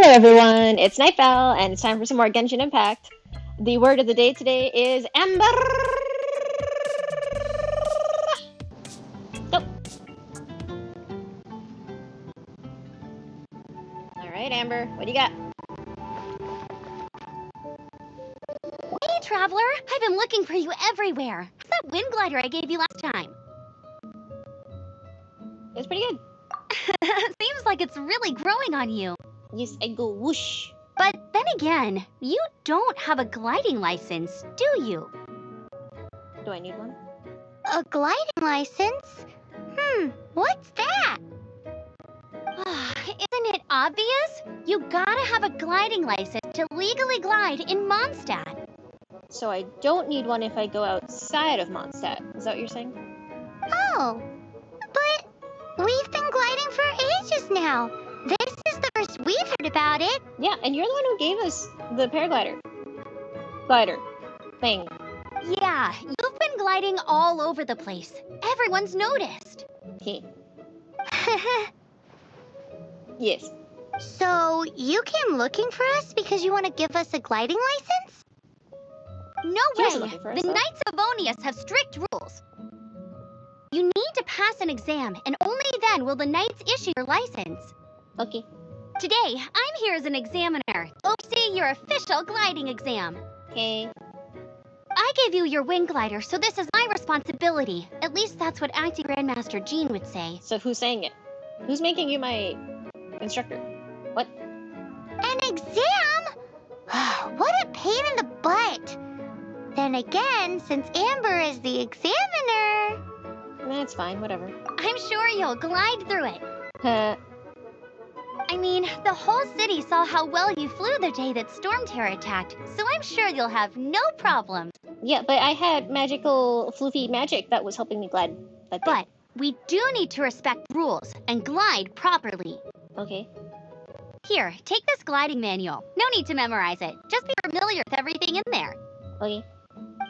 Hello everyone, it's Nytbelle, and it's time for some more Genshin Impact. The word of the day today is Amber. Go. Alright, Amber, what do you got? Hey, Traveler! I've been looking for you everywhere. What's that wind glider I gave you last time? It was pretty good. Seems like it's really growing on you. Yes, I go whoosh. But then again, you don't have a gliding license, do you? Do I need one? A gliding license? What's that? Isn't it obvious? You gotta have a gliding license to legally glide in Mondstadt. So I don't need one if I go outside of Mondstadt. Is that what you're saying? Oh, but we've been gliding for ages now. This is the first we've heard about it. Yeah, and you're the one who gave us the paraglider. Glider. Thing. Yeah, you've been gliding all over the place. Everyone's noticed. Okay. Yes. So, you came looking for us because you want to give us a gliding license? No Just way! looking for us, The though. Knights of Onius have strict rules. You need to pass an exam, and only then will the Knights issue your license. Okay. Today, I'm here as an examiner, overseeing your official gliding exam. Okay. I gave you your wing glider, so this is my responsibility. At least that's what Acting Grandmaster Jean would say. So who's saying it? Who's making you my instructor? What? An exam? What a pain in the butt. Then again, since Amber is the examiner, That's fine, whatever. I'm sure you'll glide through it. Huh. I mean, the whole city saw how well you flew the day that Storm Terror attacked, so I'm sure you'll have no problems. Yeah, but I had magical floofy magic that was helping me glide that day. But we do need to respect rules and glide properly. Okay. Here, take this gliding manual. No need to memorize it. Just be familiar with everything in there. Okay.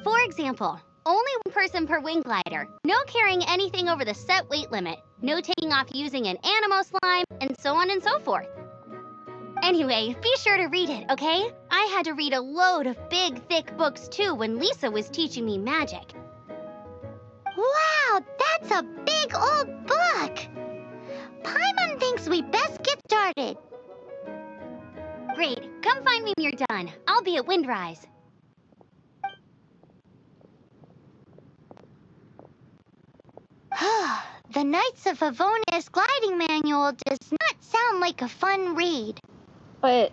For example, only one person per wing glider. No carrying anything over the set weight limit. No taking off using an animo slime, and so on and so forth. Anyway, be sure to read it, okay? I had to read a load of big, thick books too when Lisa was teaching me magic. Wow, that's a big old book! Paimon thinks we best get started. Great, come find me when you're done. I'll be at Windrise. The Knights of Favonius gliding manual does not sound like a fun read. But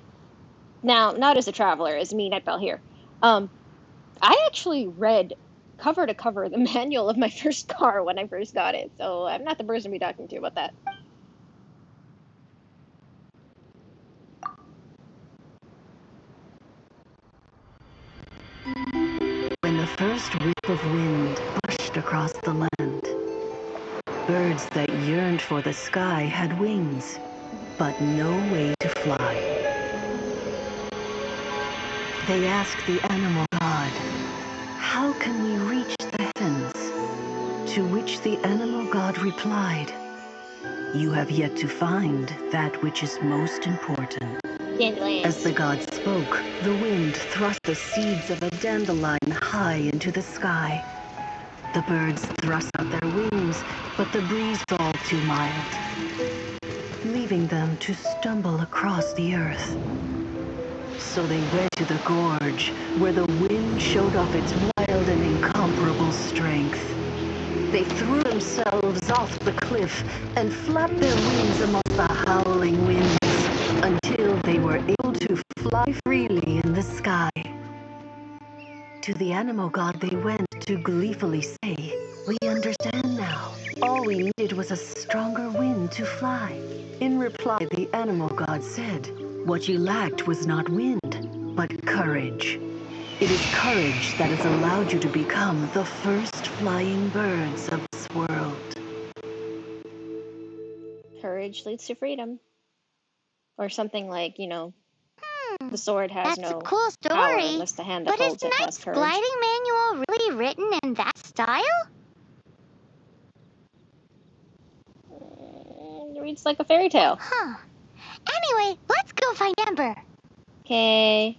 now, not as a traveler, as me, Nytbelle here. I actually read cover to cover the manual of my first car when I first got it, so I'm not the person to be talking to about that. When the first whip of wind pushed across the land, birds that yearned for the sky had wings, but no way to fly. They asked the animal god, "How can we reach the heavens?" To which the animal god replied, "You have yet to find that which is most important." As the god spoke, the wind thrust the seeds of a dandelion high into the sky. The birds thrust out their wings, but the breeze was all too mild, leaving them to stumble across the earth. So they went to the gorge, where the wind showed off its wild and incomparable strength. They threw themselves off the cliff and flapped their wings amongst the howling winds until they were able to fly freely in the sky. To the animal god they went to gleefully say, "We understand now. All we needed was a stronger wind to fly." In reply, the animal god said, "What you lacked was not wind, but courage. It is courage that has allowed you to become the first flying birds of this world." Courage leads to freedom. Or something like, the sword has That's no a cool power story. unless the hand that But is holds it has Knight's courage. gliding manual really written in that style? It reads like a fairy tale. Huh. Anyway, let's go find Amber. Okay.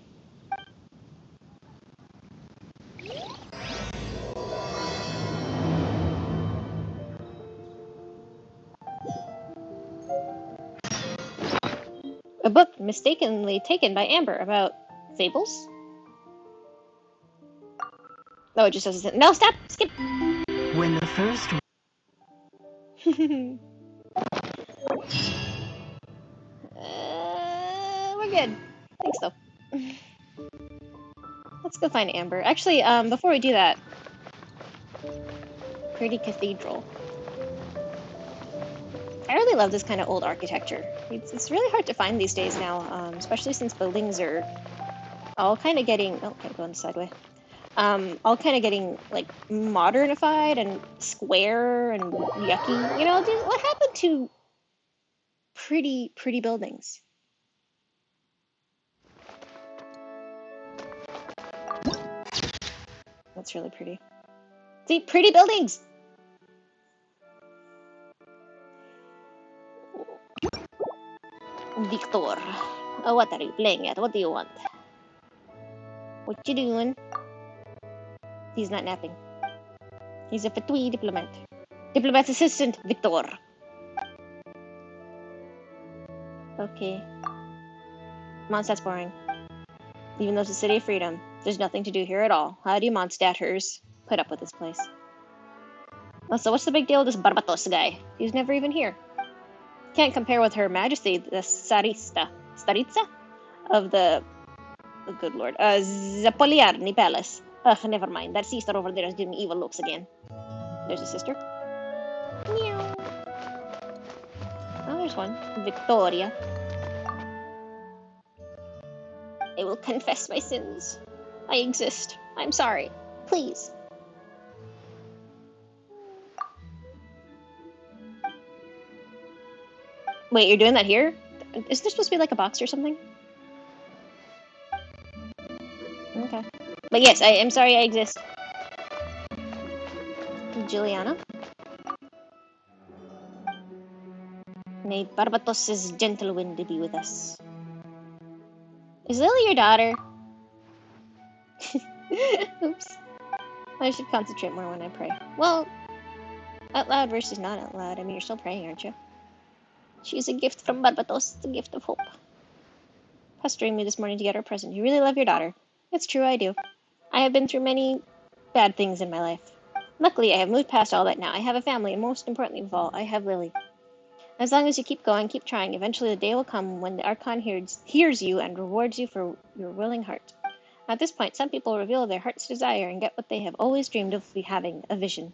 A book mistakenly taken by Amber about fables? Oh, it just says no, stop! Skip! When the first We're good. I think so. Let's go find Amber. Actually, before we do that, pretty cathedral. I really love this kind of old architecture. It's really hard to find these days now, especially since buildings are all kind of getting... Oh, can't go on the sideway. All kind of getting, like, modernified and square and yucky. You know, dude, what happened to pretty buildings? That's really pretty. See, pretty buildings! Victor. Oh, what are you playing at? What do you want? What you doing? He's not napping. He's a fatui diplomat. Diplomat's assistant, Victor. Okay. Mondstadt's boring. Even though it's a city of freedom, there's nothing to do here at all. How do you Mondstadters put up with this place? Also, what's the big deal with this Barbatos guy? He's never even here. Can't compare with Her Majesty, the Staritsa of the... Oh, good lord. Zapoliarny Palace. Ugh, never mind. That sister over there is giving me evil looks again. There's a sister. Meow. Oh, there's one. Victoria. I will confess my sins. I exist. I'm sorry. Please. Wait, you're doing that here? Is there supposed to be like a box or something? Okay. But yes, I am sorry I exist. Juliana? May Barbatos' gentle wind be with us. Is Lily your daughter? Oops. I should concentrate more when I pray. Well, out loud versus not out loud. I mean, you're still praying, aren't you? She's a gift from Barbatos, the gift of hope. Pestering me this morning to get her a present. You really love your daughter. It's true, I do. I have been through many bad things in my life. Luckily, I have moved past all that now. I have a family, and most importantly of all, I have Lily. As long as you keep going, keep trying, eventually the day will come when the Archon hears you and rewards you for your willing heart. At this point, some people reveal their heart's desire and get what they have always dreamed of having, a vision.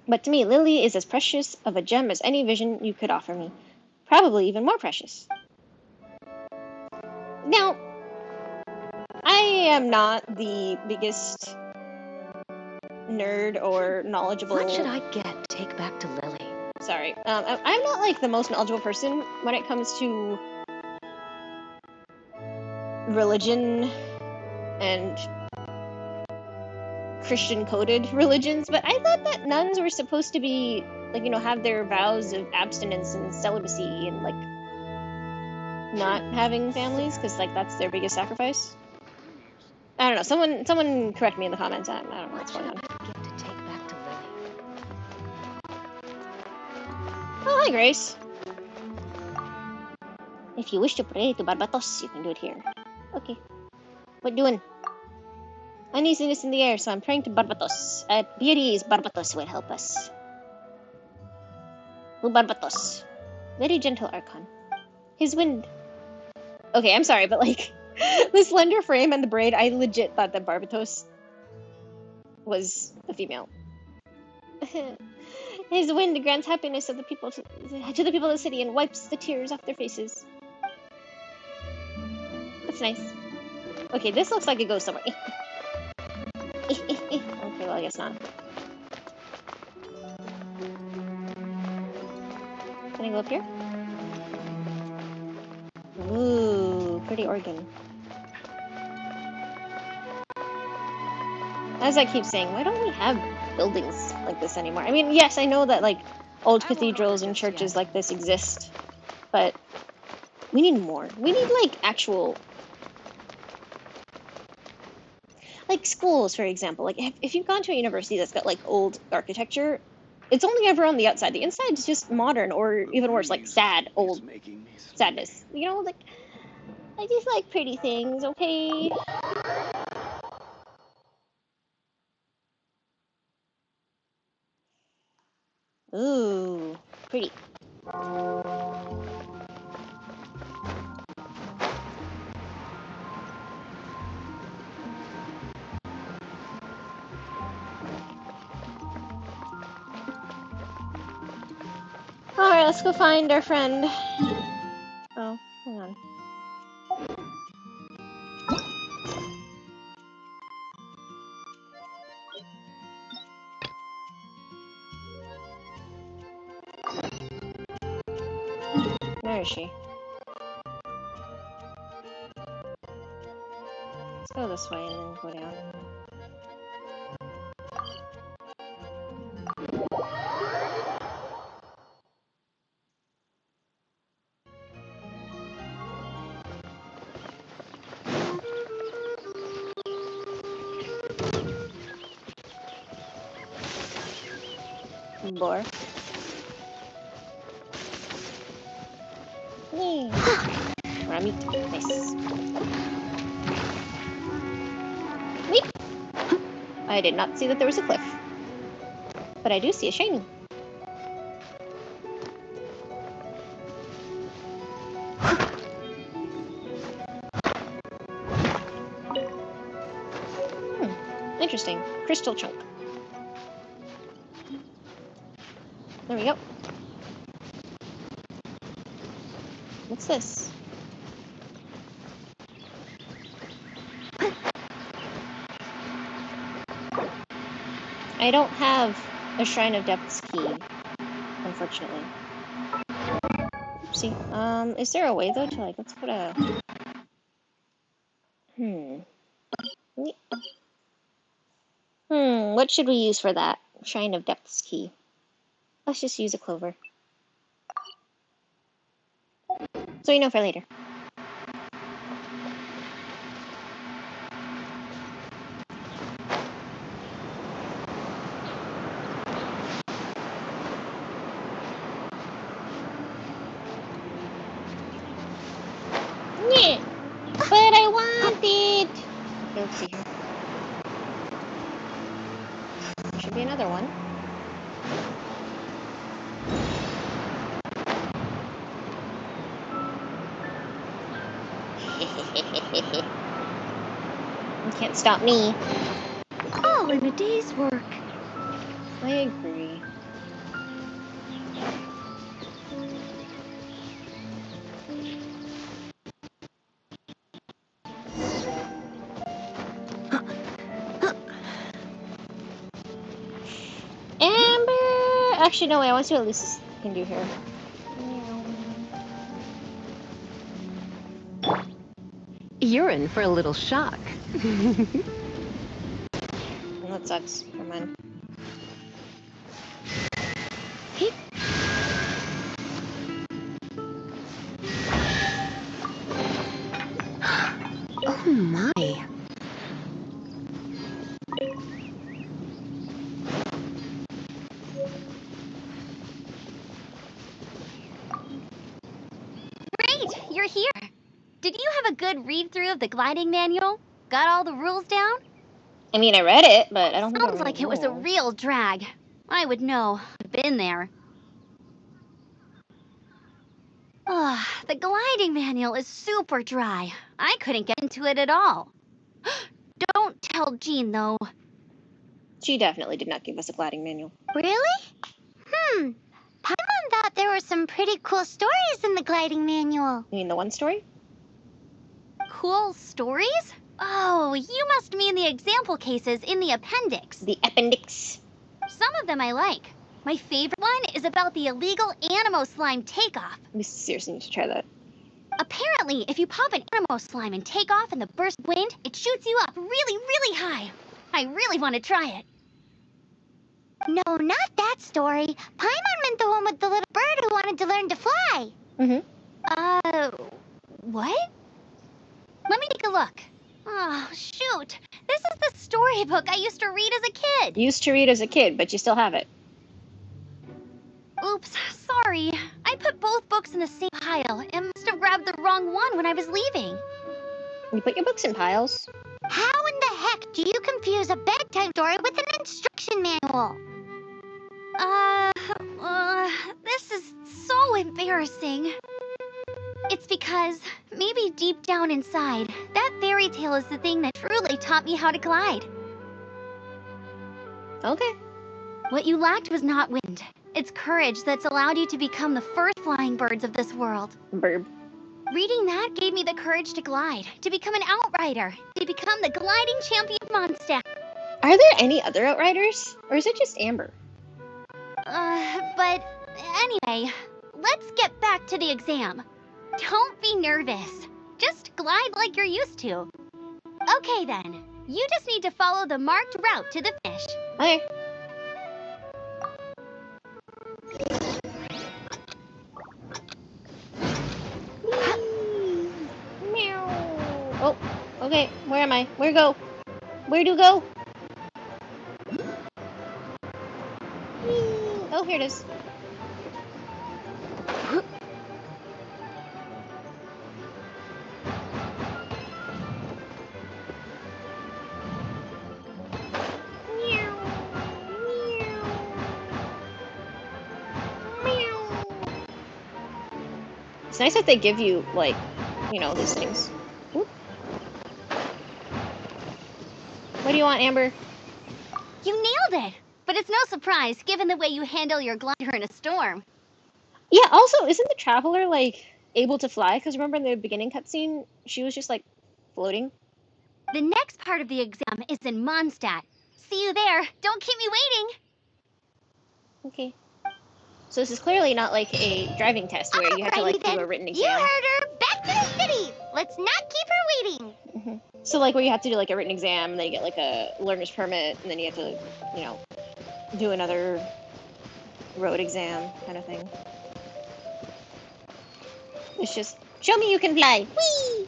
But to me, Lily is as precious of a gem as any vision you could offer me. Probably even more precious. Now, I am not the biggest nerd or knowledgeable... What should I get to take back to Lily? Sorry. I'm not, like, the most knowledgeable person when it comes to religion and Christian-coded religions, but I thought that nuns were supposed to be, like, you know, have their vows of abstinence and celibacy and, like, not having families, because, like, that's their biggest sacrifice. I don't know. Someone correct me in the comments. I don't know what's going on. Get to take back to Lily. Oh, hi, Grace. If you wish to pray to Barbatos, you can do it here. Okay. What doing? Uneasiness in the air, so I'm praying to Barbatos. Beauty is Barbatos will help us. Oh, Barbatos. Very gentle Archon. His wind. Okay, I'm sorry, but like, the slender frame and the braid, I legit thought that Barbatos was a female. His wind grants happiness of the people to the people of the city and wipes the tears off their faces. That's nice. Okay, this looks like it goes somewhere. Okay, well, I guess not. Can I go up here? Ooh, pretty organ. As I keep saying, why don't we have buildings like this anymore? I mean, yes, I know that, like, old cathedrals and churches like this exist, but We need more. We need, like, actual... Like, schools, for example. Like, if you've gone to a university that's got, like, old architecture, it's only ever on the outside. The inside is just modern, or even worse, like, sad, old sadness. You know, like, I just like pretty things, okay? Ooh, pretty. Alright, let's go find our friend. Oh, hang on. Where is she? Let's go this way and then go down. Boar. Yay! Raw meat. Nice. Wait! I did not see that there was a cliff. But I do see a shiny. Interesting. Crystal chunk. There we go. What's this? I don't have a Shrine of Depths key, unfortunately. Oopsie. Is there a way though to like, let's put a... What should we use for that? Shrine of Depths key. Let's just use a clover. So you know for later. Yeah, but I want it. Okay, let's see here. There should be another one. You can't stop me. All in a day's work. I agree. Amber! Actually, no, wait, I want to see what Lucy can do here. You're in for a little shock. That sucks. Never mind. Oh my. Great, you're here. Did you have a good read-through of the gliding manual? Got all the rules down? I mean, I read it, but I don't think I Sounds read like the it was a rules. real drag. I would know. I've been there. Ugh, the gliding manual is super dry. I couldn't get into it at all. Don't tell Jean, though. She definitely did not give us a gliding manual. Really? Paimon thought there were some pretty cool stories in the gliding manual. You mean the one story? Cool stories? Oh, you must mean the example cases in the appendix. The appendix. Some of them I like. My favorite one is about the illegal Animo slime takeoff. We seriously need to try that. Apparently, if you pop an Animo slime and take off in the burst of wind, it shoots you up really, really high. I really want to try it. No, not that story. Paimon meant the one with the little bird who wanted to learn to fly. What? Let me take a look. Oh, shoot. This is the storybook I used to read as a kid. Used to read as a kid, but you still have it. Oops, sorry. I put both books in the same pile and must have grabbed the wrong one when I was leaving. You put your books in piles? How in the heck do you confuse a bedtime story with an instruction manual? This is so embarrassing. It's because, maybe deep down inside, that fairy tale is the thing that truly taught me how to glide. Okay. What you lacked was not wind. It's courage that's allowed you to become the first flying birds of this world. Burb. Reading that gave me the courage to glide, to become an outrider, to become the gliding champion monster. Are there any other Outriders? Or is it just Amber? But anyway, let's get back to the exam. Don't be nervous. Just glide like you're used to. Okay then, you just need to follow the marked route to the finish. Okay. Meow. Oh, okay. Where am I? Where to go? Where to go? Oh, here it is. It's nice that they give you, like, you know, these things. Oop. What do you want, Amber? You nailed it! But it's no surprise, given the way you handle your glider in a storm. Yeah, also, isn't the Traveler, like, able to fly? Because remember in the beginning cutscene, she was just, like, floating? The next part of the exam is in Mondstadt. See you there. Don't keep me waiting. Okay. So this is clearly not like a driving test where you have to, like, do a written exam. You heard her. Back to the city. Let's not keep her waiting. So, like, where you have to do, like, a written exam, and then you get, like, a learner's permit, and then you have to, you know, do another road exam kind of thing. It's just, show me you can fly! Whee!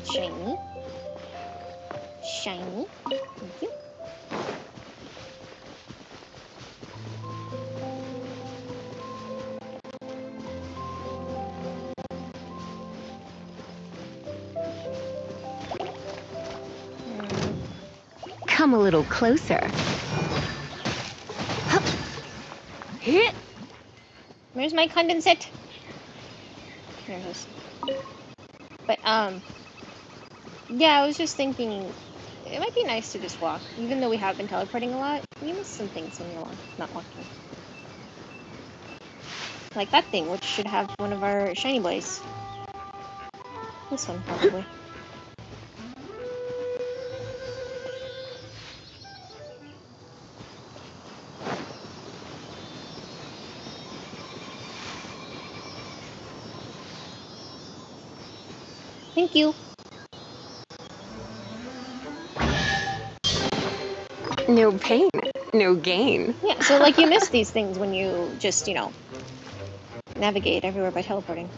Shiny. Shiny. Thank you. Come a little closer. Hit. Where's my condensate? There it is. But, yeah, I was just thinking, it might be nice to just walk. Even though we have been teleporting a lot, you miss some things when you're not walking. Like that thing, which should have one of our shiny boys. This one, probably. Thank you. No pain, no gain. Yeah, so like you miss these things when you just, you know, navigate everywhere by teleporting.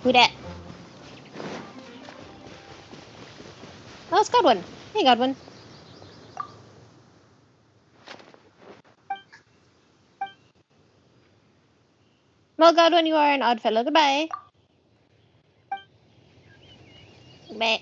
Who dat? Oh, it's Godwin. Hey, Godwin. Well, Godwin, you are an odd fellow. Goodbye. Bye.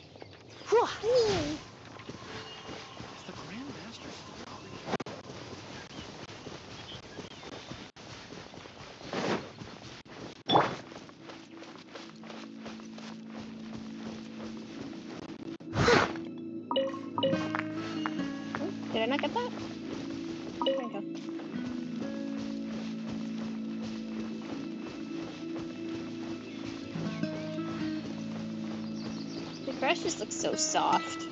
Did I not get that? There we go. The grass just looks so soft.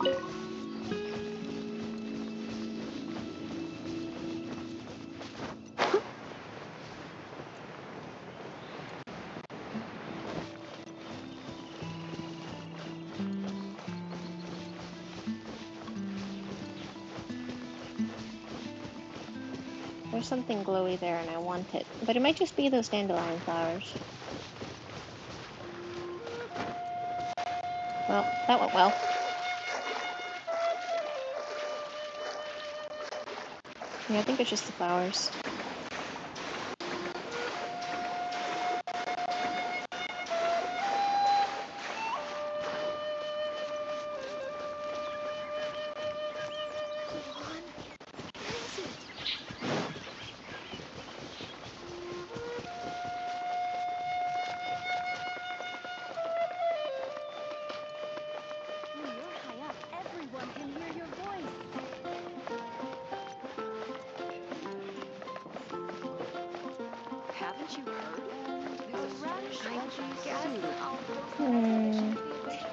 There's something glowy there and I want it. But it might just be those dandelion flowers. Well, that went well. Yeah, I think it's just the flowers.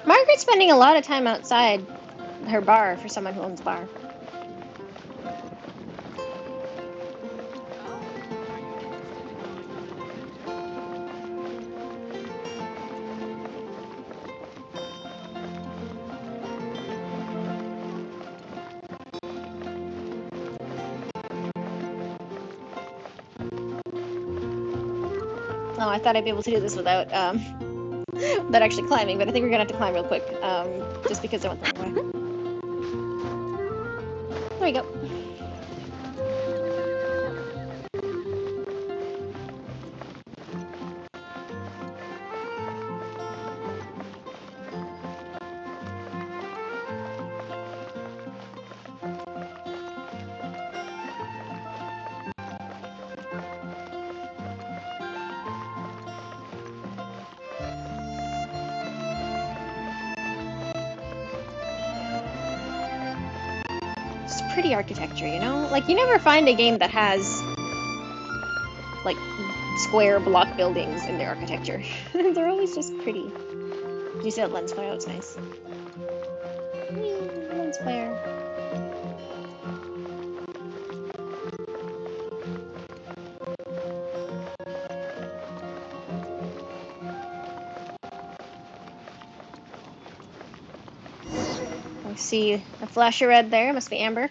Margaret's spending a lot of time outside her bar for someone who owns a bar. Oh, I thought I'd be able to do this without without actually climbing, but I think we're gonna have to climb real quick, just because I want the wrong way. There we go. Just pretty architecture, you know? Like, you never find a game that has, like, square block buildings in their architecture. They're always just pretty. Did you see that lens flare? That was nice. Whee, lens flare. I see a flash of red there. Must be Amber.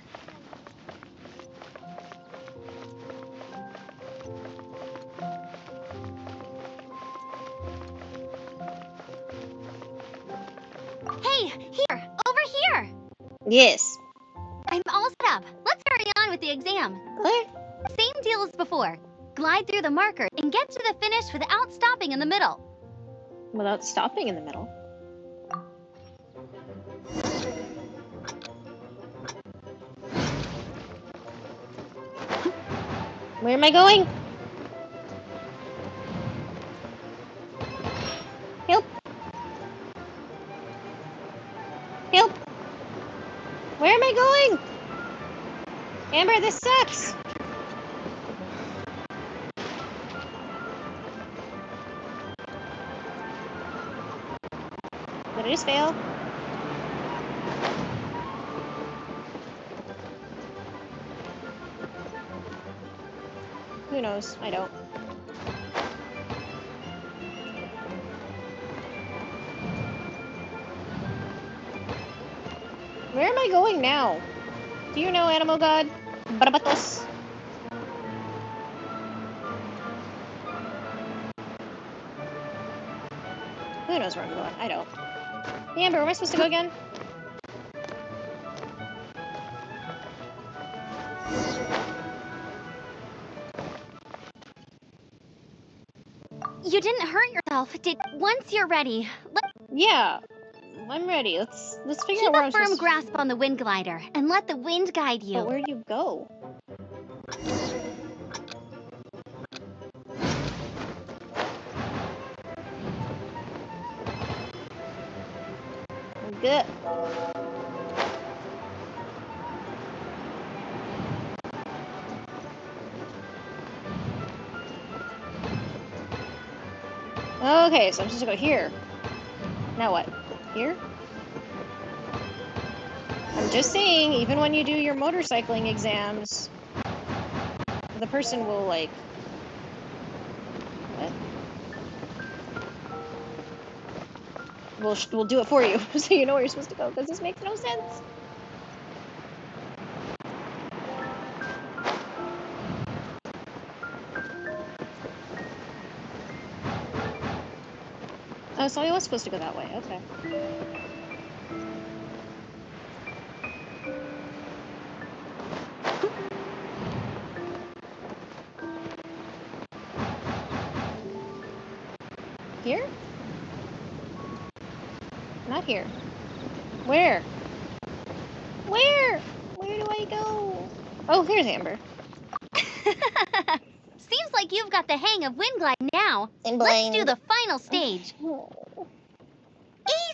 Hey, here! Over here! Yes. I'm all set up. Let's carry on with the exam. Okay. Same deal as before. Glide through the marker and get to the finish without stopping in the middle. Without stopping in the middle. Where am I going? Help! Help! Where am I going? Amber, this sucks! Did I just fail? Who knows? I don't. Where am I going now? Do you know, Animal God? Barbatos. Who knows where I'm going? I don't. Amber, where am I supposed to go again? You didn't hurt yourself, did? Once you're ready, Yeah, I'm ready. Let's figure keep out where a I'm firm supposed to... grasp on the wind glider and let the wind guide you. But where do you go? I'm good. Okay, so I'm supposed to go here. Now what? Here? I'm just saying, even when you do your motorcycling exams, the person will, like... What? We'll do it for you, so you know where you're supposed to go, because this makes no sense. Oh, so I was supposed to go that way. Okay. Here? Not here. Where? Where? Where do I go? Oh, there's Amber. Seems like you've got the hang of wind gliding now. I'm Let's do blind. the final stage.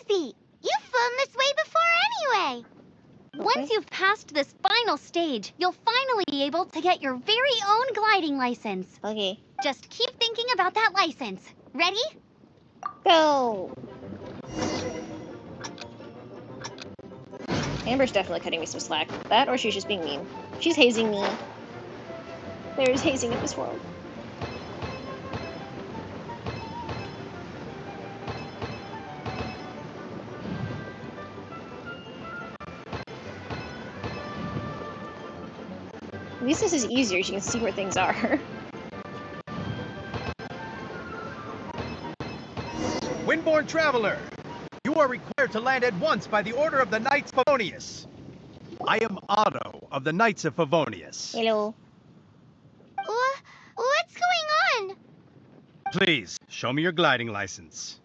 Easy! You've flown this way before anyway. Once you've passed this final stage, you'll finally be able to get your very own gliding license. Okay. Just keep thinking about that license. Ready? Go! Amber's definitely cutting me some slack. That or she's just being mean. She's hazing me. There is hazing in this world. At least this is easier, so you can see where things are. Windborne traveler, you are required to land at once by the order of the Knights of Favonius. I am Otto of the Knights of Favonius. Hello. What's going on? Please, show me your gliding license.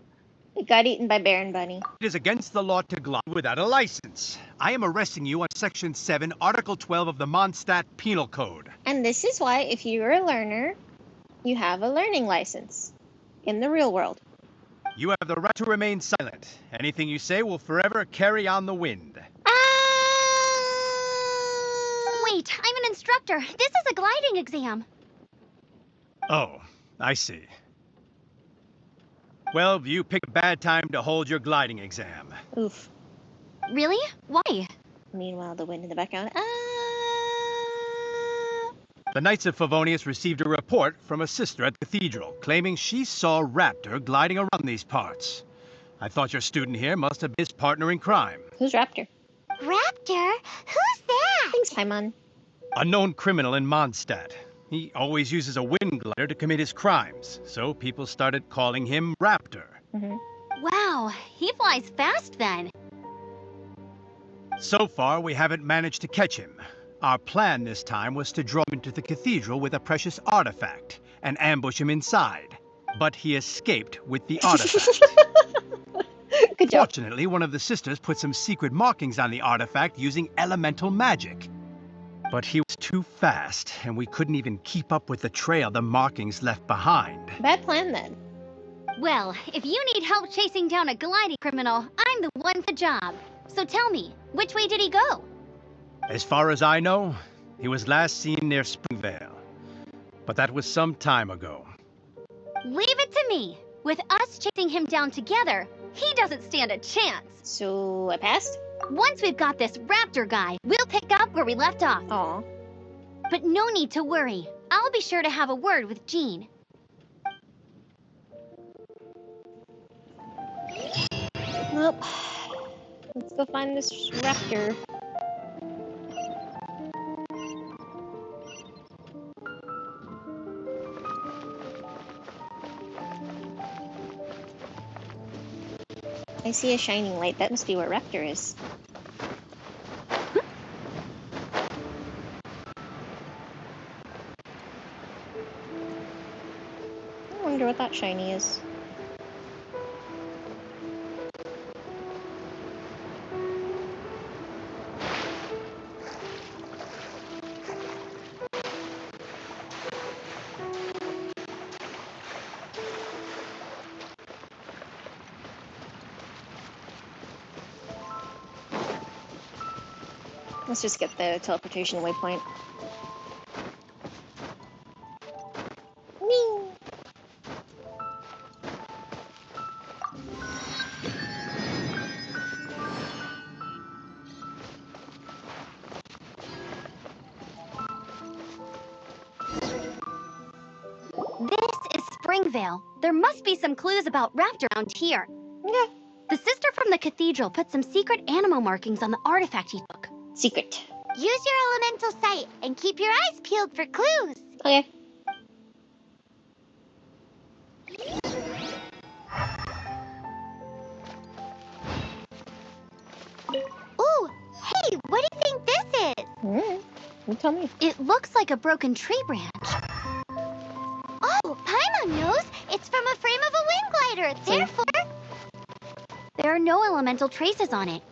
It got eaten by Baron Bunny. It is against the law to glide without a license. I am arresting you on Section 7, Article 12 of the Mondstadt Penal Code. And this is why, if you're a learner, you have a learning license. In the real world. You have the right to remain silent. Anything you say will forever carry on the wind. Wait, I'm an instructor. This is a gliding exam. Oh, I see. Well, you picked a bad time to hold your gliding exam. Oof. Really? Why? Meanwhile, the wind in the background. The Knights of Favonius received a report from a sister at the cathedral, claiming she saw a raptor gliding around these parts. I thought your student here must have been his partner in crime. Who's Raptor? Raptor? Who's that? Thanks, Paimon. A known criminal in Mondstadt. He always uses a wind glider to commit his crimes, so people started calling him Raptor. Wow, he flies fast then. So far, we haven't managed to catch him. Our plan this time was to draw him into the cathedral with a precious artifact and ambush him inside. But he escaped with the artifact. Good job. Fortunately, one of the sisters put some secret markings on the artifact using elemental magic. But he was too fast, and we couldn't even keep up with the trail the markings left behind. Bad plan then. Well, if you need help chasing down a gliding criminal, I'm the one for the job. So tell me, which way did he go? As far as I know, he was last seen near Springvale. But that was some time ago. Leave it to me. With us chasing him down together, he doesn't stand a chance. So, I passed? Once we've got this raptor guy, we'll pick up where we left off. Aw. But no need to worry. I'll be sure to have a word with Jean. Well, let's go find this raptor. I see a shining light. That must be where Raptor is. I wonder what that shiny is. Let's just get the teleportation waypoint. Whee! This is Springvale. There must be some clues about raptor around here. Yeah. The sister from the cathedral put some secret animal markings on the artifact he took. Secret. Use your elemental sight and keep your eyes peeled for clues. Okay. You tell me. It looks like a broken tree branch. Oh, Paimon knows. It's from a frame of a wind glider. Therefore, there are no elemental traces on it.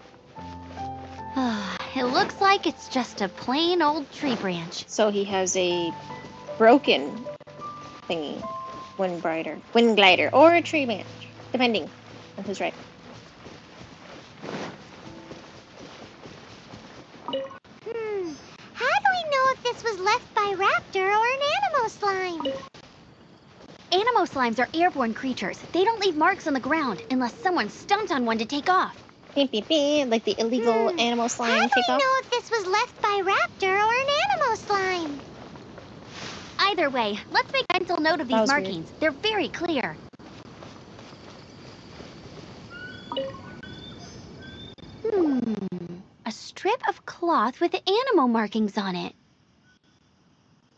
It looks like it's just a plain old tree branch. So he has a broken thingy. Wind glider, or a tree branch, depending on who's right. How do we know if this was left by raptor or an animo slime? Animo slimes are airborne creatures. They don't leave marks on the ground unless someone stomped on one to take off. Beep, beep, beep, like the illegal animal slime takeoff. How do we know if this was left by raptor or an animo slime? Either way, let's make a mental note of these markings. Weird. They're very clear. A strip of cloth with animo markings on it.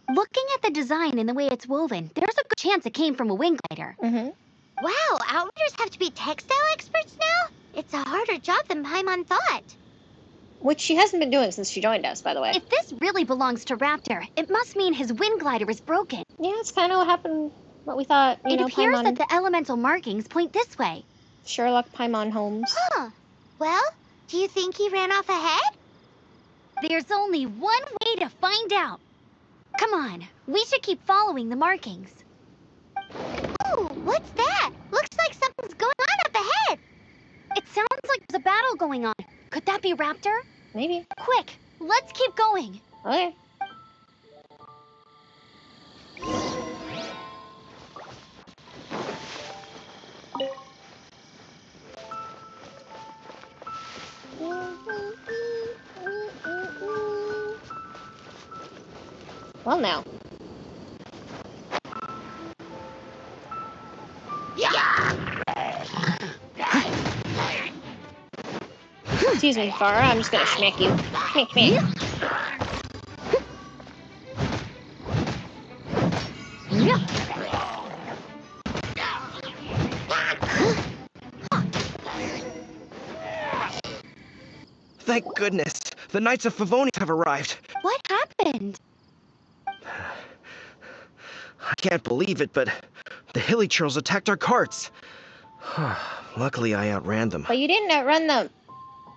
Looking at the design and the way it's woven, there's a good chance it came from a wing glider. Wow, Outriders have to be textile experts now? It's a harder job than Paimon thought. Which she hasn't been doing since she joined us, by the way. If this really belongs to Raptor, it must mean his wind glider is broken. Yeah, it's kind of what happened, what we thought, It appears that the elemental markings point this way. Sherlock Paimon Holmes. Huh. Well, do you think he ran off ahead? There's only one way to find out. Come on, we should keep following the markings. Ooh, what's that? Looks like something's going on up ahead. It sounds like there's a battle going on. Could that be Raptor? Maybe. Quick, let's keep going. Okay. Well, now. Excuse me, Farah. I'm just gonna smack you. Smack, smack. Thank goodness. The Knights of Favonius have arrived. What happened? I can't believe it, but the hilly churls attacked our carts. Luckily, I outran them. But you didn't outrun them.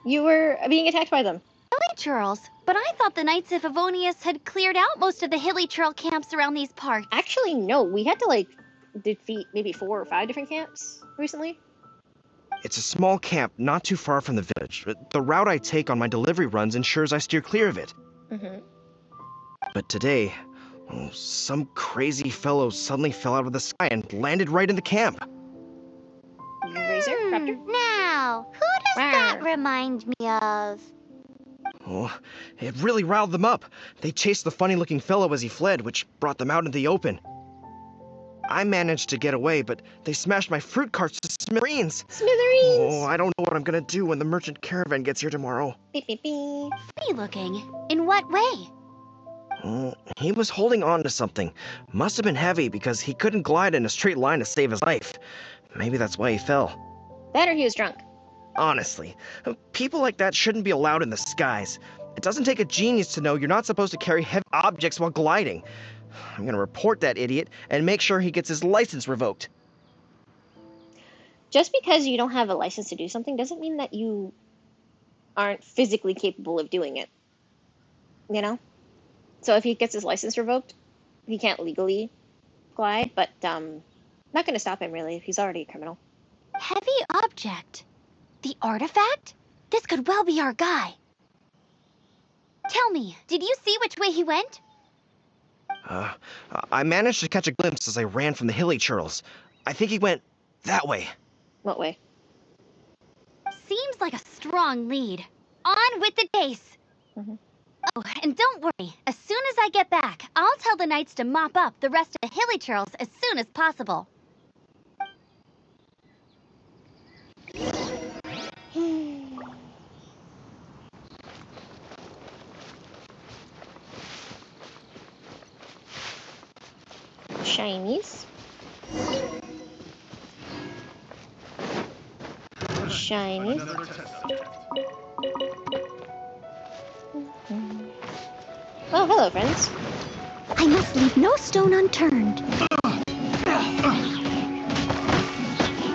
You were being attacked by them. Hilly churls? But I thought the Knights of Favonius had cleared out most of the hilly churl camps around these parts. Actually, no. We had to, like, defeat maybe 4 or 5 different camps recently. It's a small camp not too far from the village. The route I take on my delivery runs ensures I steer clear of it. But today, some crazy fellow suddenly fell out of the sky and landed right in the camp. Razor? Raptor? Now, who does that remind me of? Oh, it really riled them up. They chased the funny-looking fellow as he fled, which brought them out into the open. I managed to get away, but they smashed my fruit carts to smithereens. Smithereens! Oh, I don't know what I'm gonna do when the merchant caravan gets here tomorrow. Beep, beep, beep. Funny looking. In what way? Oh, he was holding on to something. Must have been heavy because he couldn't glide in a straight line to save his life. Maybe that's why he fell. That or he was drunk. Honestly, people like that shouldn't be allowed in the skies. It doesn't take a genius to know you're not supposed to carry heavy objects while gliding. I'm gonna report that idiot and make sure he gets his license revoked. Just because you don't have a license to do something doesn't mean that you aren't physically capable of doing it. You know? So if he gets his license revoked, he can't legally glide, but not gonna stop him really if he's already a criminal. Heavy object? The artifact? This could well be our guy. Tell me, did you see which way he went? I managed to catch a glimpse as I ran from the hilly churls. I think he went that way. What way? Seems like a strong lead. On with the chase. Oh, and don't worry. As soon as I get back, I'll tell the knights to mop up the rest of the hilly churls as soon as possible. Shinies. Shinies. Oh, hello, friends. I must leave no stone unturned.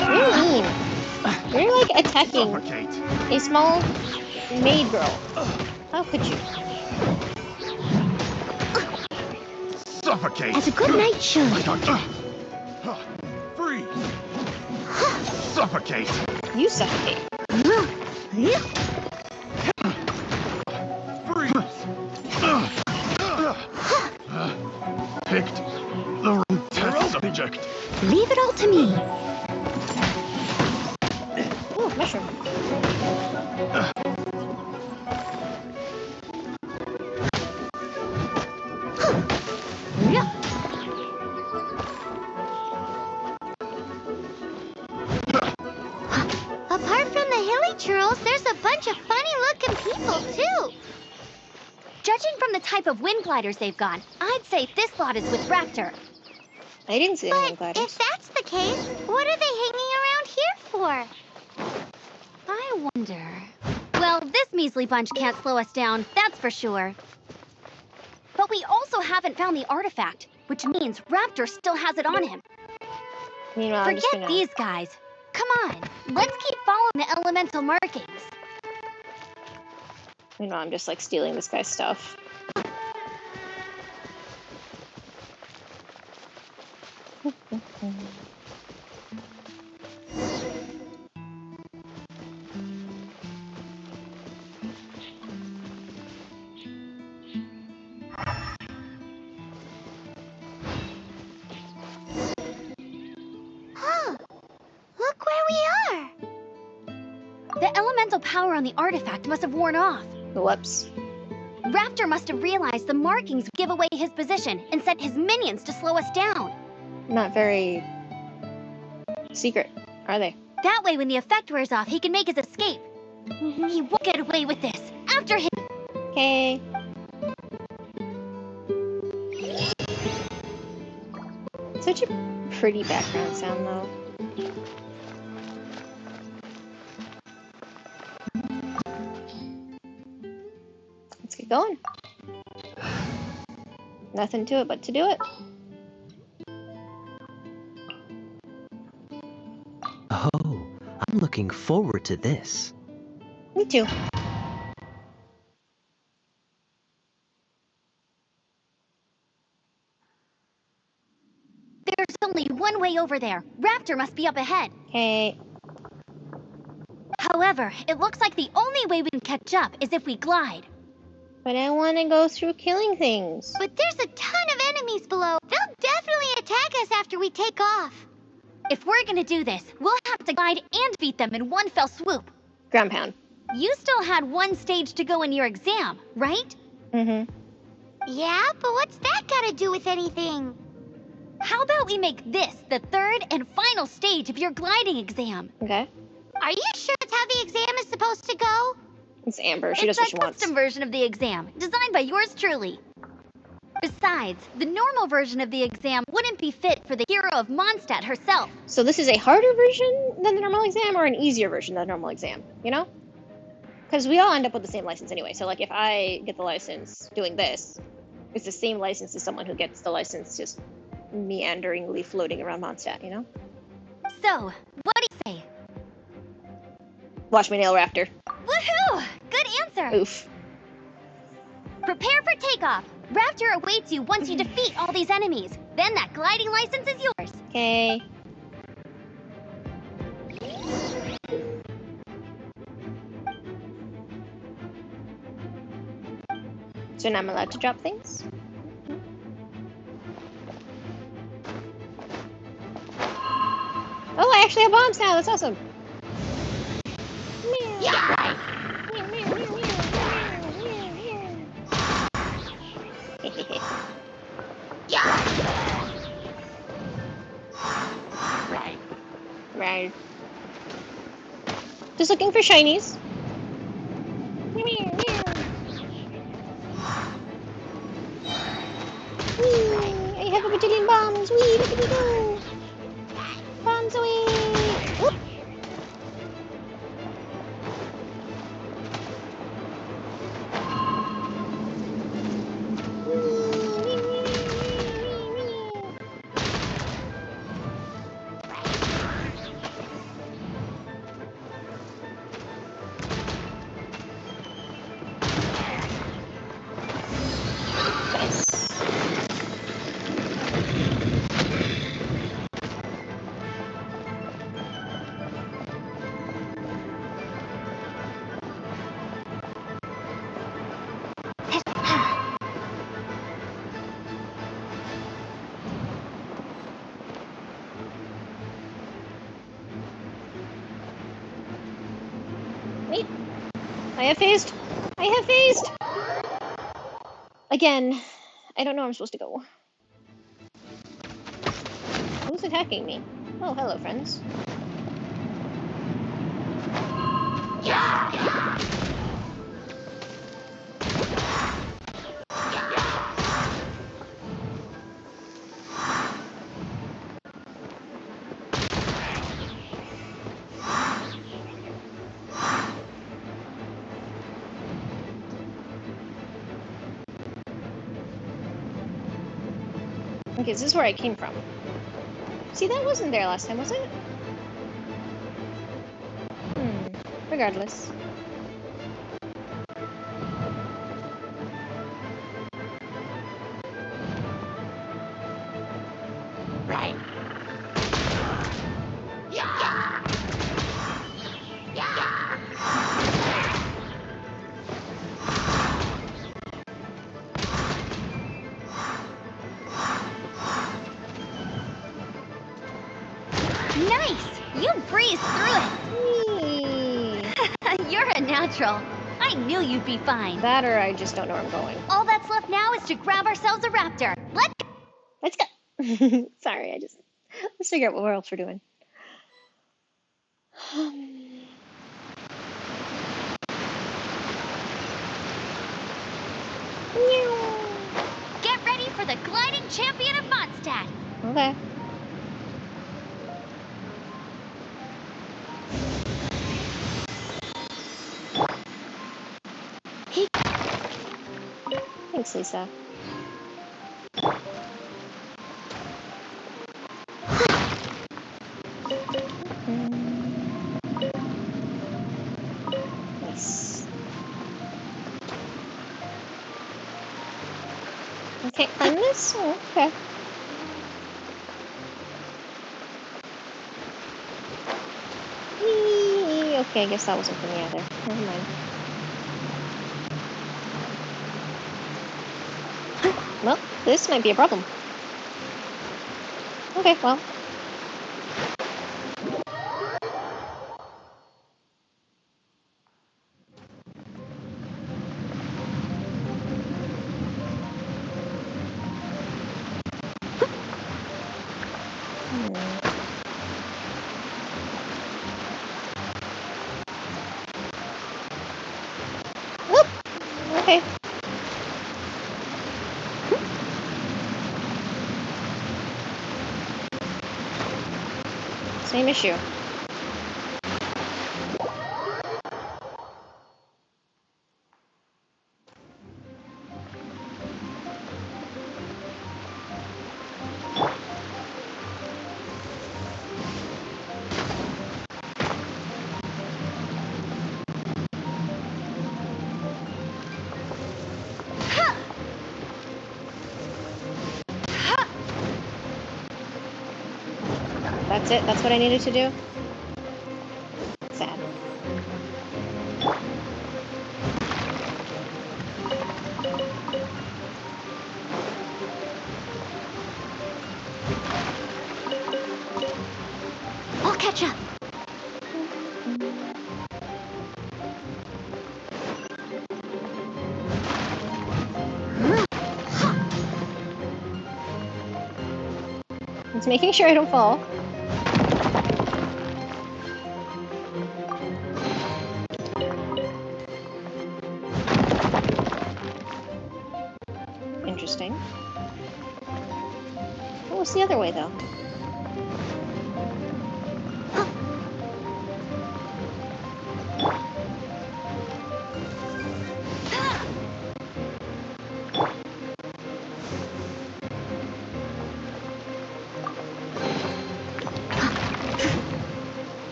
You're mean. You're like attacking Suffocate. a small maid girl. How could you? Suffocate. As a good knight should. Freeze. Suffocate. You suffocate. Freeze. Picked the wrong test subject. Leave it all to me. Ooh, mushroom. Apart from the hilly churls, there's a bunch of funny-looking people, too. Judging from the type of wind gliders they've got, I'd say this lot is with Raptor. I didn't see anyone But gliders. if that's the case, what are they hanging around here for? I wonder... Well, this measly bunch can't slow us down, that's for sure. But we also haven't found the artifact, which means Raptor still has it on him. Meanwhile, I'm just Forget gonna... these guys. Come on, let's keep following the elemental markings. Meanwhile, I'm just like stealing this guy's stuff. Huh. Look where we are. The elemental power on the artifact must have worn off. Whoops. Raptor must have realized the markings give away his position and sent his minions to slow us down. Not very secret, are they? That way, when the effect wears off, he can make his escape. He won't get away with this. After him! Okay. Such a pretty background sound, though. Let's get going. Nothing to it but to do it. Oh, I'm looking forward to this. Me too. There's only one way over there. Raptor must be up ahead. Okay. However, it looks like the only way we can catch up is if we glide. But I want to go through killing things. But there's a ton of enemies below. They'll definitely attack us after we take off. If we're gonna do this, we'll have to glide and beat them in one fell swoop. Ground pound. You still had one stage to go in your exam, right? Mm-hmm. Yeah, but what's that gotta do with anything? How about we make this the third and final stage of your gliding exam? Okay. Are you sure that's how the exam is supposed to go? It's Amber. She does what she It's a wants. custom version of the exam, designed by yours truly. Besides, the normal version of the exam wouldn't be fit for the hero of Mondstadt herself. So this is a harder version than the normal exam or an easier version than the normal exam, you know? Because we all end up with the same license anyway. So like if I get the license doing this, it's the same license as someone who gets the license just meanderingly floating around Mondstadt, you know? So, what do you say? Watch me nail Raptor. Woohoo! Good answer! Oof. Prepare for takeoff. Raptor awaits you once you defeat all these enemies. Then that gliding license is yours. Okay. So now I'm allowed to drop things? Oh, I actually have bombs now. That's awesome. Yeah! Right. Just looking for shinies. Whee! I have a bajillion bombs. Wee, look at me go. Bombs away. Whoop. I have phased! I have phased! Again, I don't know where I'm supposed to go. Who's attacking me? Oh, hello, friends. Okay, this is where I came from. See, that wasn't there last time, was it? Regardless. Right. Nice! You breezed through it! You're a natural. I knew you'd be fine. That or I just don't know where I'm going. All that's left now is to grab ourselves a raptor. Let's go! Sorry, let's figure out what else we're doing. Get ready for the gliding champion of Mondstadt. Okay. Thanks, Lisa. Nice. I can't climb this? Oh, okay. Whee! Okay, I guess that wasn't for me either. Never mind. Well, this might be a problem. Okay, well. Whoop! Okay. Same issue. That's it? That's what I needed to do? Sad. I'll catch up. It's making sure I don't fall. Interesting. What was the other way, though?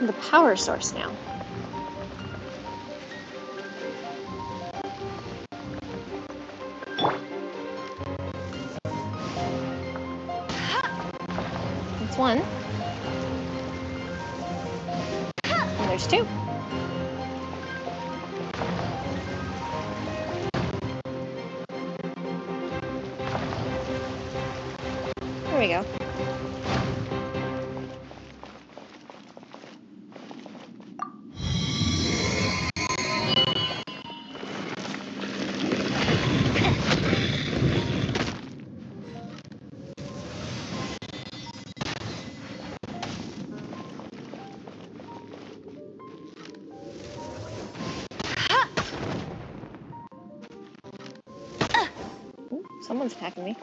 The power source now. That's one. And there's two. There we go. Ooh, someone's attacking me.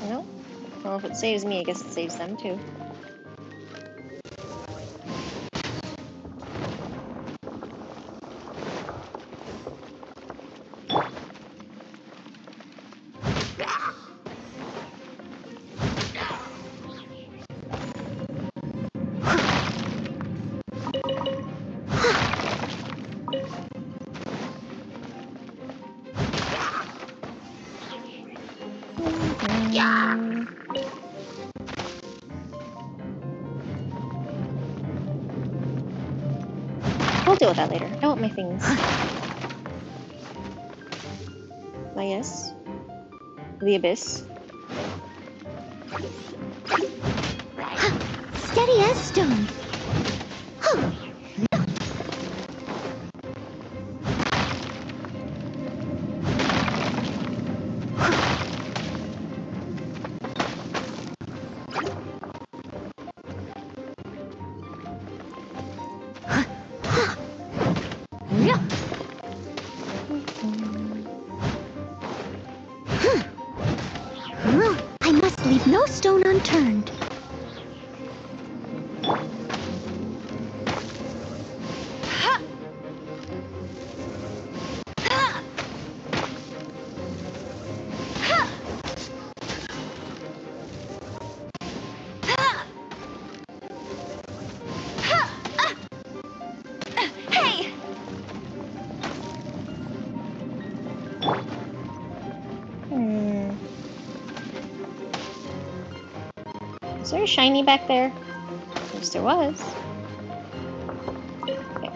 No? Well, if it saves me, I guess it saves them too. I'll deal with that later. I want my things. Yes. The abyss. Steady as stone. I must leave no stone unturned. Hey! Is there a shiny back there? Yes, there was. Okay.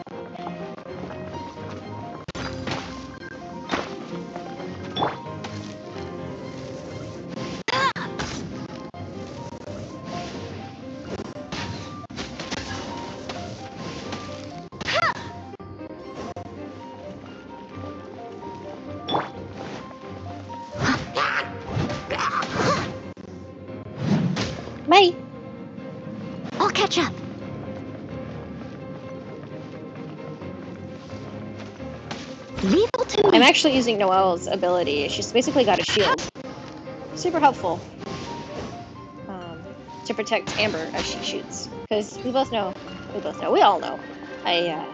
Bye! I'll catch up. Lethal to me. I'm actually using Noelle's ability. She's basically got a shield. Super helpful. To protect Amber as she shoots. Because we all know. I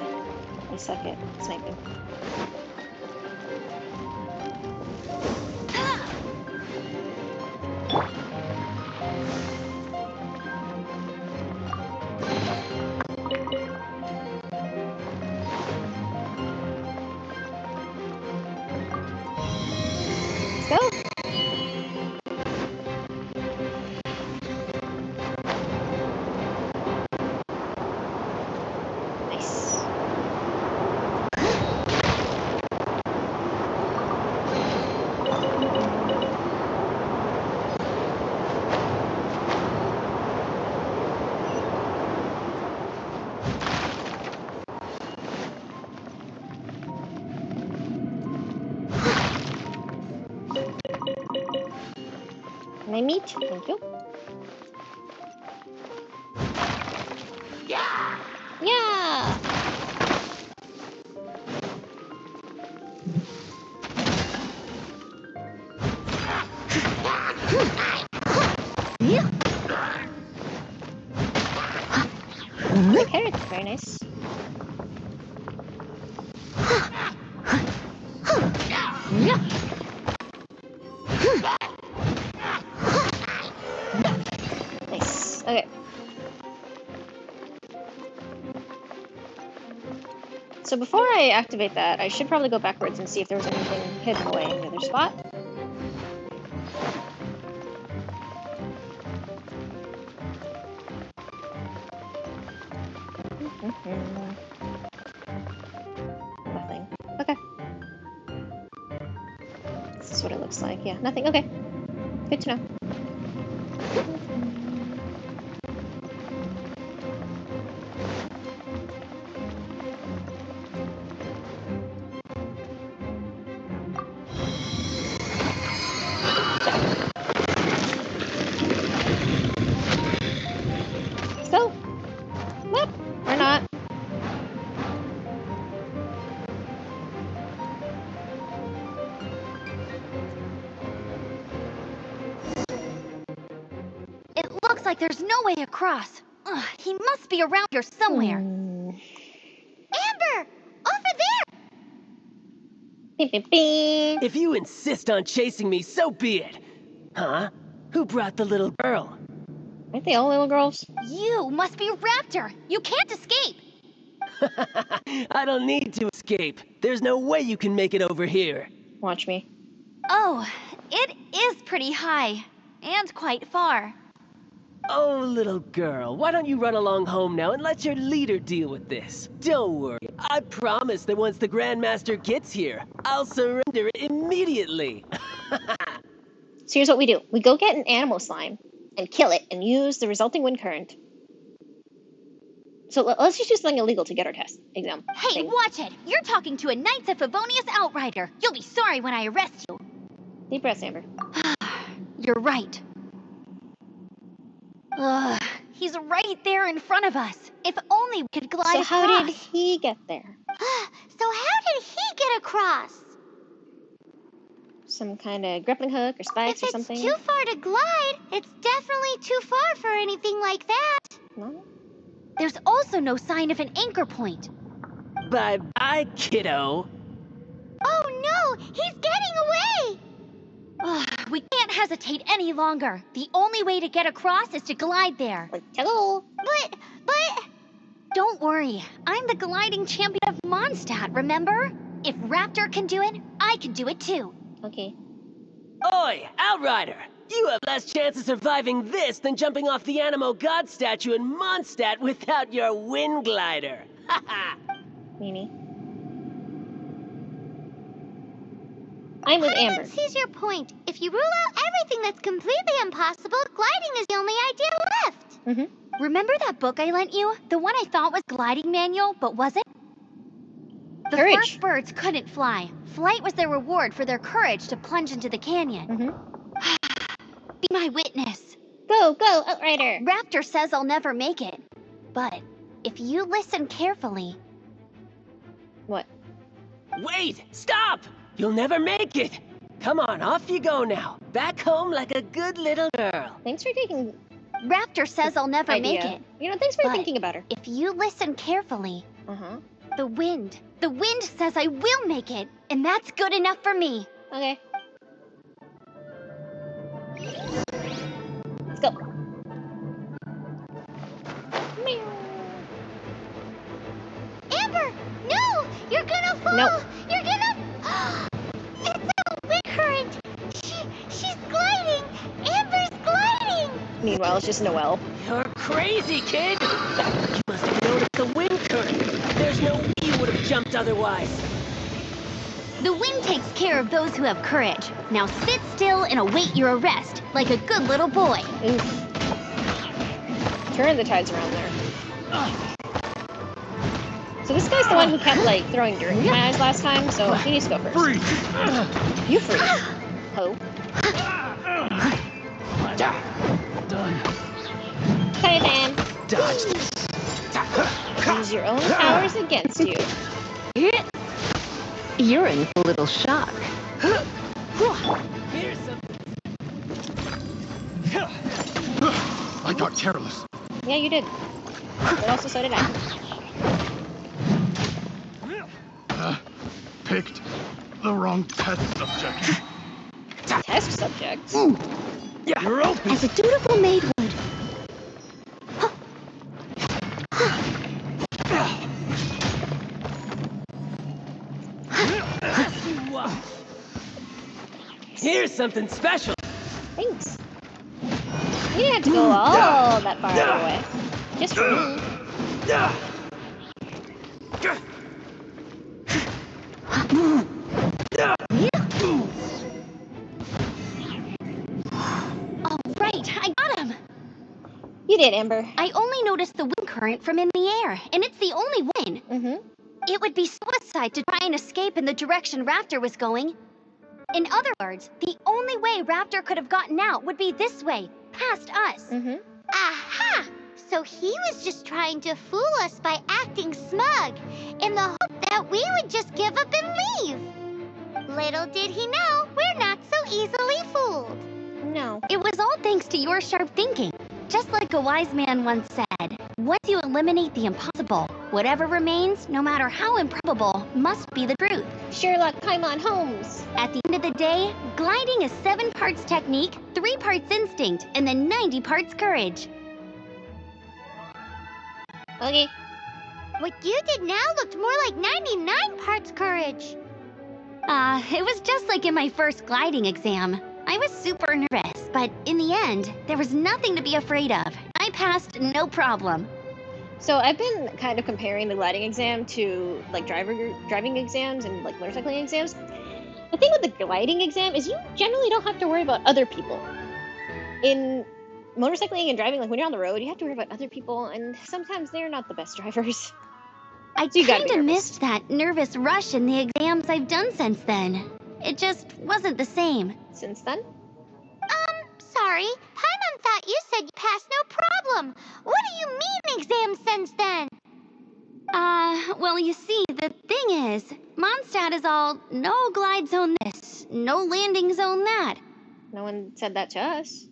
suck at sniping. Let's go! Nice. My meat, thank you. Yeah! The carrot, very nice. Nice. Okay. So before I activate that, I should probably go backwards and see if there was anything hidden away in the other spot. Nothing. Okay. This is what it looks like. Yeah, nothing. Okay. Good to know. Let's go. What? Or not. It looks like there's no way across. Ugh, he must be around here somewhere. Amber! Over there! Beep, beep, beep. If you insist on chasing me, so be it. Huh? Who brought the little girl? Aren't they all little girls? You must be a raptor. You can't escape. I don't need to escape. There's no way you can make it over here. Watch me. Oh, it is pretty high. And quite far. Oh, little girl, why don't you run along home now and let your leader deal with this? Don't worry. I promise that once the Grandmaster gets here, I'll surrender it immediately. So here's what we do. We go get an animal slime and kill it and use the resulting wind current. So let's just do something illegal to get our test exam. Hey, thing. watch it! You're talking to a Knights of Favonius outrider. You'll be sorry when I arrest you. Deep breaths, Amber. You're right. Ugh, he's right there in front of us. If only we could glide So across. how did he get there? So how did he get across? Some kind of grappling hook or spikes or something? If it's too far to glide, it's definitely too far for anything like that. No? There's also no sign of an anchor point. Bye-bye, kiddo. Oh no, he's getting away! Ugh, we can't hesitate any longer. The only way to get across is to glide there. Like, hello? But... Don't worry, I'm the gliding champion of Mondstadt, remember? If Raptor can do it, I can do it too. Okay. Oi, Outrider! You have less chance of surviving this than jumping off the Animo God statue in Mondstadt without your wind glider. Haha! Meanie. I'm with Amber. Sees your point. If you rule out everything that's completely impossible, gliding is the only idea left. Mm-hmm. Remember that book I lent you? The one I thought was gliding manual, but wasn't? The Courage. first birds couldn't fly. Flight was their reward for their courage to plunge into the canyon. Mm-hmm. Be my witness. Go, Outrider! Raptor says I'll never make it. But if you listen carefully... What? Wait! Stop! You'll never make it! Come on, off you go now. Back home like a good little girl. Thanks for taking Raptor says I'll never idea. make it. You know, thanks for But thinking about her. If you listen carefully, Uh-huh. the wind says I will make it, and that's good enough for me. Okay. Let's go. Meow. Amber, no! You're gonna fall! Nope. You're gonna... It's a wind current! She's gliding! Amber's gliding! Meanwhile, it's just Noelle. You're crazy, kid! You must have noticed the wind current. There's no way you would have jumped otherwise. The wind takes care of those who have courage. Now sit still and await your arrest, like a good little boy. Oof. Turn the tides around there. So this guy's the one who kept, like, throwing dirt in my eyes last time, so he needs to go first. Freeze! You freeze. Ho. Done. Okay, then. Dodge this. Use your own powers against you. You're in a little shock. Here's some... I got careless. Yeah, you did. But also so did I. Picked the wrong test subject. Test subjects. You're open. As a dutiful maid would. Here's something special. Thanks. You didn't have to go all that far away. Just for me. All right, I got him. You did, Amber. I only noticed the wind current from in the air, and it's the only win. It would be suicide to try and escape in the direction Raptor was going. In other words, the only way Raptor could have gotten out would be this way, past us. Aha! So he was just trying to fool us by acting smug, in the hope that we would just give up and leave. Little did he know, we're not so easily fooled. No. It was all thanks to your sharp thinking. Just like a wise man once said, once you eliminate the impossible, whatever remains, no matter how improbable, must be the truth. Sherlock Paimon Holmes. At the end of the day, gliding is 7 parts technique, 3 parts instinct, and then 90 parts courage. Okay. What you did now looked more like 99 parts courage. It was just like in my first gliding exam. I was super nervous, but in the end, there was nothing to be afraid of. I passed no problem. So I've been kind of comparing the gliding exam to like driving exams and like motorcycling exams. The thing with the gliding exam is you generally don't have to worry about other people. In motorcycling and driving, like when you're on the road, you have to worry about other people, and sometimes they're not the best drivers. I kind of missed that nervous rush in the exams I've done since then. It just wasn't the same. Since then? Sorry. Paimon thought you said you passed no problem. What do you mean exams since then? Well, you see, the thing is, Mondstadt is all no glide zone this, no landing zone that. No one said that to us.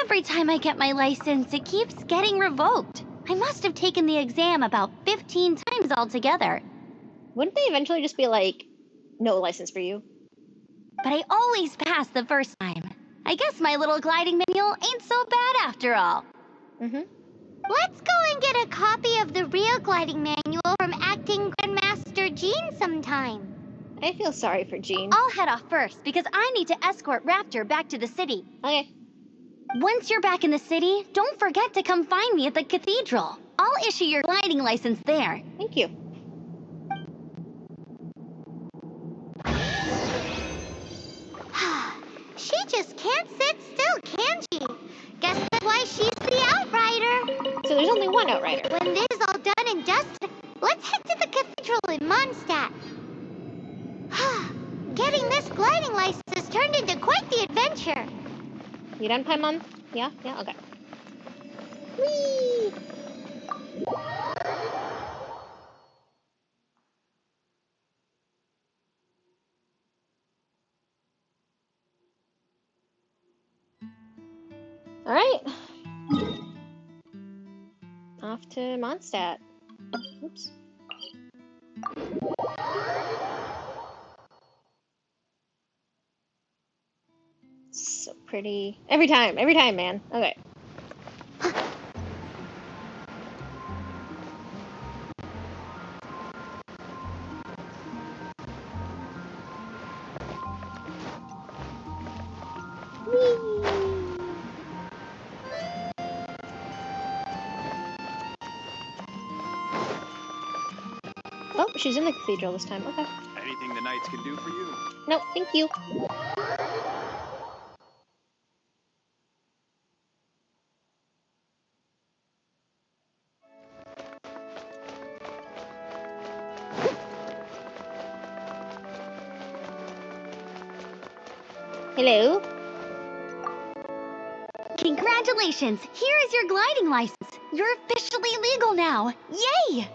Every time I get my license, it keeps getting revoked. I must have taken the exam about 15 times altogether. Wouldn't they eventually just be like, no license for you? But I always pass the first time. I guess my little gliding manual ain't so bad after all. Let's go and get a copy of the real gliding manual from acting Grandmaster Jean sometime. I feel sorry for Jean. I'll head off first because I need to escort Raptor back to the city. Okay. Once you're back in the city, don't forget to come find me at the cathedral. I'll issue your gliding license there. Thank you. She just can't sit still, can she? Guess that's why she's the outrider. So there's only one outrider. When this is all done and dusted, let's head to the cathedral in Mondstadt. Getting this gliding license has turned into quite the adventure. You done, Paimon? Yeah? Yeah? Okay. Whee! Alright. Off to Mondstadt. Oops. So pretty. Every time, man. Okay. Oh, she's in the cathedral this time. Okay. Anything the knights can do for you? No, thank you. Hello? Congratulations! Here is your gliding license. You're officially legal now. Yay!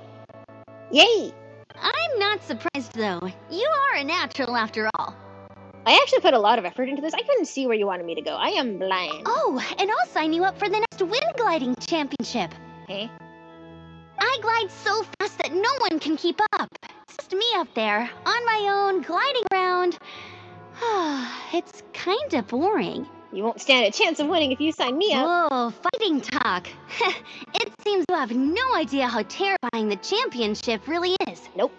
Yay! I'm not surprised, though. You are a natural after all. I actually put a lot of effort into this. I couldn't see where you wanted me to go. I am blind. Oh, and I'll sign you up for the next wind gliding championship. Hey? I glide so fast that no one can keep up. It's just me up there, on my own, gliding around. It's kinda boring. You won't stand a chance of winning if you sign me up. Whoa, fighting talk. It seems you have no idea how terrifying the championship really is. Nope.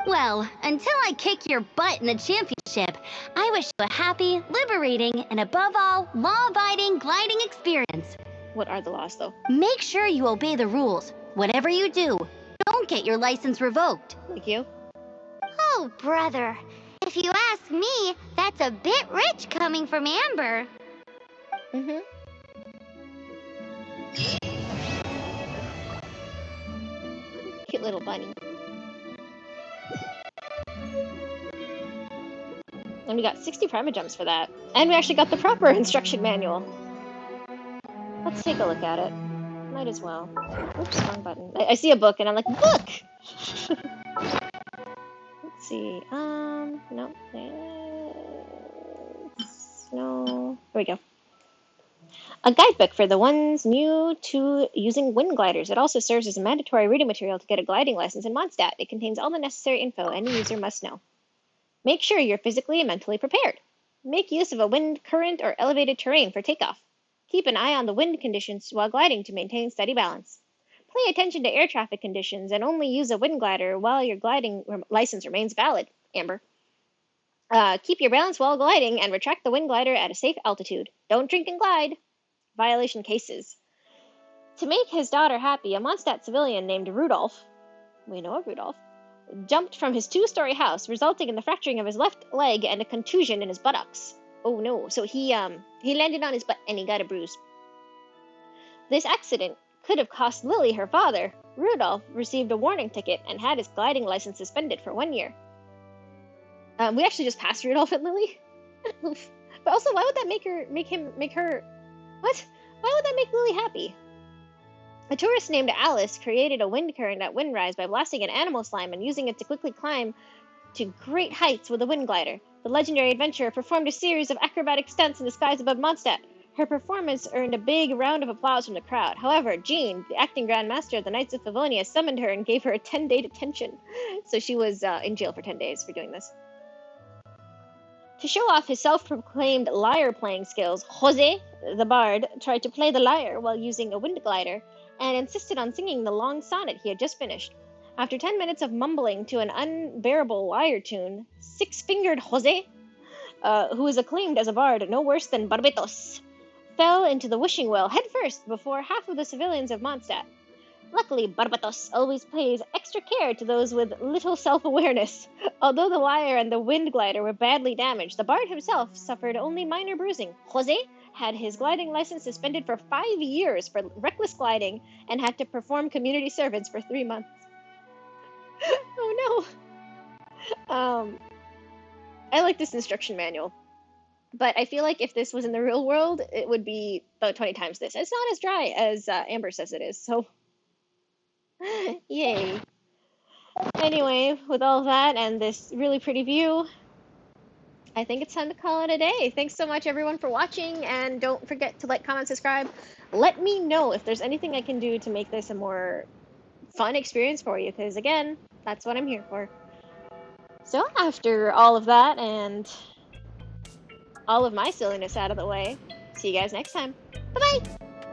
Well, until I kick your butt in the championship, I wish you a happy, liberating, and above all, law-abiding gliding experience. What are the laws, though? Make sure you obey the rules. Whatever you do, don't get your license revoked. Like you? Oh, Oh, brother. If you ask me, that's a bit rich coming from Amber. Mm-hmm. Cute little bunny. And we got 60 Primogems for that. And we actually got the proper instruction manual. Let's take a look at it. Might as well. Oops, wrong button. I see a book and I'm like, book! Let's see. No. No. Here we go. A guidebook for the ones new to using wind gliders. It also serves as a mandatory reading material to get a gliding license in Mondstadt. It contains all the necessary info any user must know. Make sure you're physically and mentally prepared. Make use of a wind current or elevated terrain for takeoff. Keep an eye on the wind conditions while gliding to maintain steady balance. Pay attention to air traffic conditions and only use a wind glider while your gliding license remains valid, Amber. Keep your balance while gliding and retract the wind glider at a safe altitude. Don't drink and glide. Violation cases. To make his daughter happy, a Mondstadt civilian named Rudolph, we know of Rudolph, jumped from his 2-story house, resulting in the fracturing of his left leg and a contusion in his buttocks. Oh no, so he landed on his butt and he got a bruise. This accident could have cost Lily her father. Rudolph received a warning ticket and had his gliding license suspended for 1 year. We actually just passed Rudolph and Lily. But also, why would that make her... What? Why would that make Lily happy? A tourist named Alice created a wind current at Windrise by blasting an animal slime and using it to quickly climb to great heights with a wind glider. The legendary adventurer performed a series of acrobatic stunts in the skies above Mondstadt. Her performance earned a big round of applause from the crowd. However, Jean, the acting Grand Master of the Knights of Favonia, summoned her and gave her a 10-day detention. So she was in jail for 10 days for doing this. To show off his self-proclaimed lyre-playing skills, Jose, the bard, tried to play the lyre while using a wind glider and insisted on singing the long sonnet he had just finished. After 10 minutes of mumbling to an unbearable lyre tune, Six-Fingered Jose, who is acclaimed as a bard no worse than Barbetos, fell into the wishing well headfirst before half of the civilians of Mondstadt. Luckily, Barbatos always pays extra care to those with little self-awareness. Although the lyre and the wind glider were badly damaged, the bard himself suffered only minor bruising. Jose had his gliding license suspended for 5 years for reckless gliding and had to perform community service for 3 months. Oh no! I like this instruction manual. But I feel like if this was in the real world, it would be about 20 times this. It's not as dry as Amber says it is, so... Yay. Anyway, with all that and this really pretty view, I think it's time to call it a day. Thanks so much, everyone, for watching, and don't forget to like, comment, subscribe. Let me know if there's anything I can do to make this a more fun experience for you, because, again, that's what I'm here for. So, after all of that and all of my silliness out of the way, see you guys next time. Bye-bye!